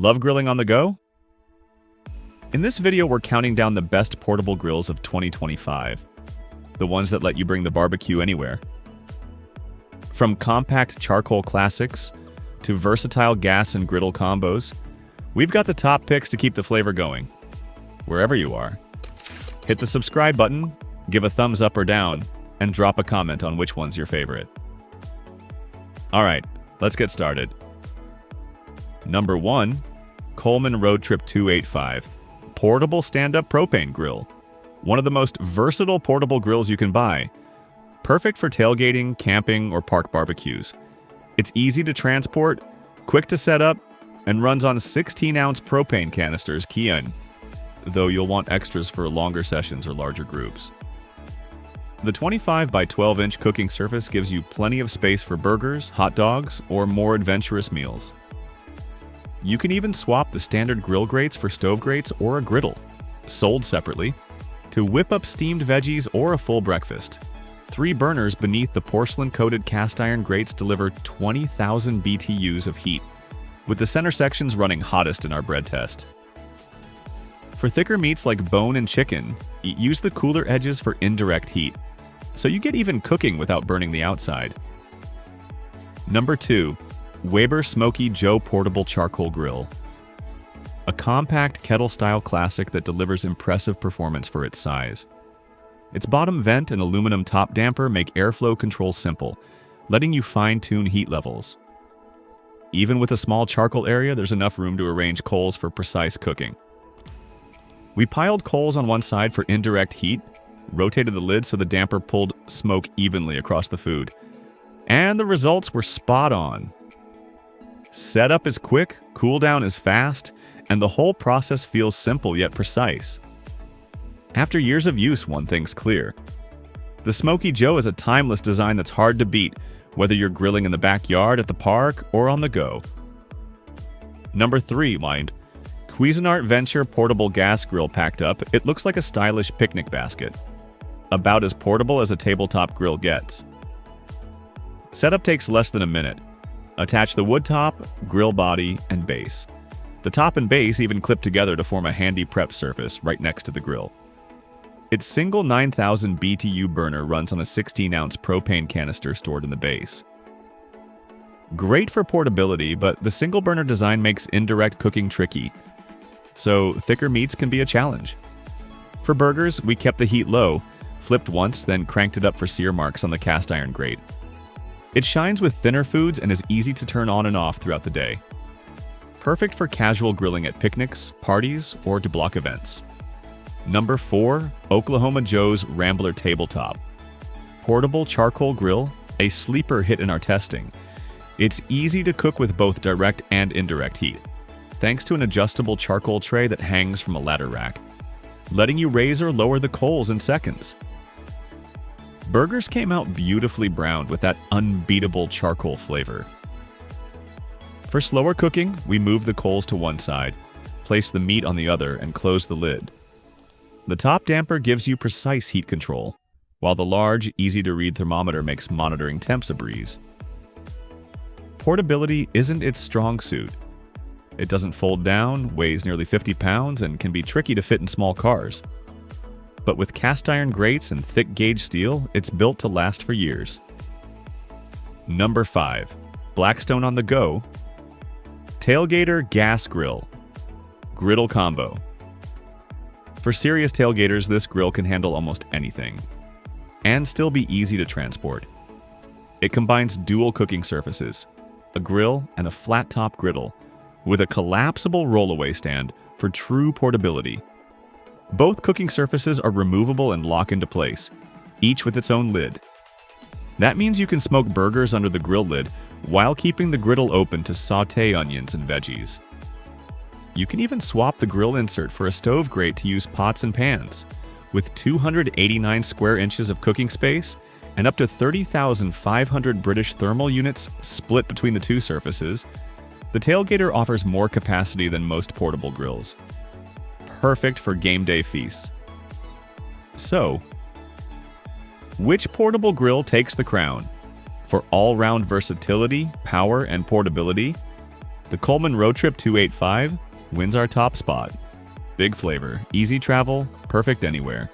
Love grilling on the go? In this video, we're counting down the best portable grills of 2025. The ones that let you bring the barbecue anywhere. From compact charcoal classics to versatile gas and griddle combos, we've got the top picks to keep the flavor going, wherever you are. Hit the subscribe button, give a thumbs up or down, and drop a comment on which one's your favorite. Alright, let's get started. Number 1. Coleman RoadTrip 285. Portable stand-up propane grill. One of the most versatile portable grills you can buy. Perfect for tailgating, camping, or park barbecues. It's easy to transport, quick to set up, and runs on 16-ounce propane canisters key in, though you'll want extras for longer sessions or larger groups. The 25 by 12-inch cooking surface gives you plenty of space for burgers, hot dogs, or more adventurous meals. You can even swap the standard grill grates for stove grates or a griddle, sold separately, to whip up steamed veggies or a full breakfast. 3 burners beneath the porcelain-coated cast iron grates deliver 20,000 BTUs of heat, with the center sections running hottest in our bread test. For thicker meats like bone and chicken, use the cooler edges for indirect heat, so you get even cooking without burning the outside. Number 2. Weber Smokey Joe Portable Charcoal Grill. A compact kettle-style classic that delivers impressive performance for its size. Its bottom vent and aluminum top damper make airflow control simple, letting you fine-tune heat levels. Even with a small charcoal area, there's enough room to arrange coals for precise cooking. We piled coals on one side for indirect heat, rotated the lid so the damper pulled smoke evenly across the food, and the results were spot on. Setup is quick, cool down is fast, and the whole process feels simple yet precise. After years of use, one thing's clear. The Smokey Joe is a timeless design that's hard to beat, whether you're grilling in the backyard, at the park, or on the go. Number 3, Cuisinart Venture Portable Gas Grill. Packed up, it looks like a stylish picnic basket. About as portable as a tabletop grill gets. Setup takes less than a minute. Attach the wood top, grill body, and base. The top and base even clip together to form a handy prep surface right next to the grill. Its single 9,000 BTU burner runs on a 16-ounce propane canister stored in the base. Great for portability, but the single burner design makes indirect cooking tricky, so thicker meats can be a challenge. For burgers, we kept the heat low, flipped once, then cranked it up for sear marks on the cast iron grate. It shines with thinner foods and is easy to turn on and off throughout the day. Perfect for casual grilling at picnics, parties, or to block events. Number 4. Oklahoma Joe's Rambler Tabletop. Portable charcoal grill, a sleeper hit in our testing. It's easy to cook with both direct and indirect heat, thanks to an adjustable charcoal tray that hangs from a ladder rack, letting you raise or lower the coals in seconds. Burgers came out beautifully browned with that unbeatable charcoal flavor. For slower cooking, we moved the coals to one side, placed the meat on the other, and closed the lid. The top damper gives you precise heat control, while the large, easy-to-read thermometer makes monitoring temps a breeze. Portability isn't its strong suit. It doesn't fold down, weighs nearly 50 pounds, and can be tricky to fit in small cars. But with cast iron grates and thick gauge steel, it's built to last for years. Number 5. Blackstone on the go. Tailgater Gas Grill. Griddle Combo. For serious tailgaters, this grill can handle almost anything, and still be easy to transport. It combines dual cooking surfaces, a grill and a flat-top griddle, with a collapsible rollaway stand for true portability. Both cooking surfaces are removable and lock into place, each with its own lid. That means you can smoke burgers under the grill lid while keeping the griddle open to sauté onions and veggies. You can even swap the grill insert for a stove grate to use pots and pans. With 289 square inches of cooking space and up to 30,500 British thermal units split between the two surfaces, the Tailgater offers more capacity than most portable grills. Perfect for game day feasts. So, which portable grill takes the crown? For all-round versatility, power, and portability, The Coleman RoadTrip 285 wins our top spot. Big flavor, easy travel, perfect anywhere.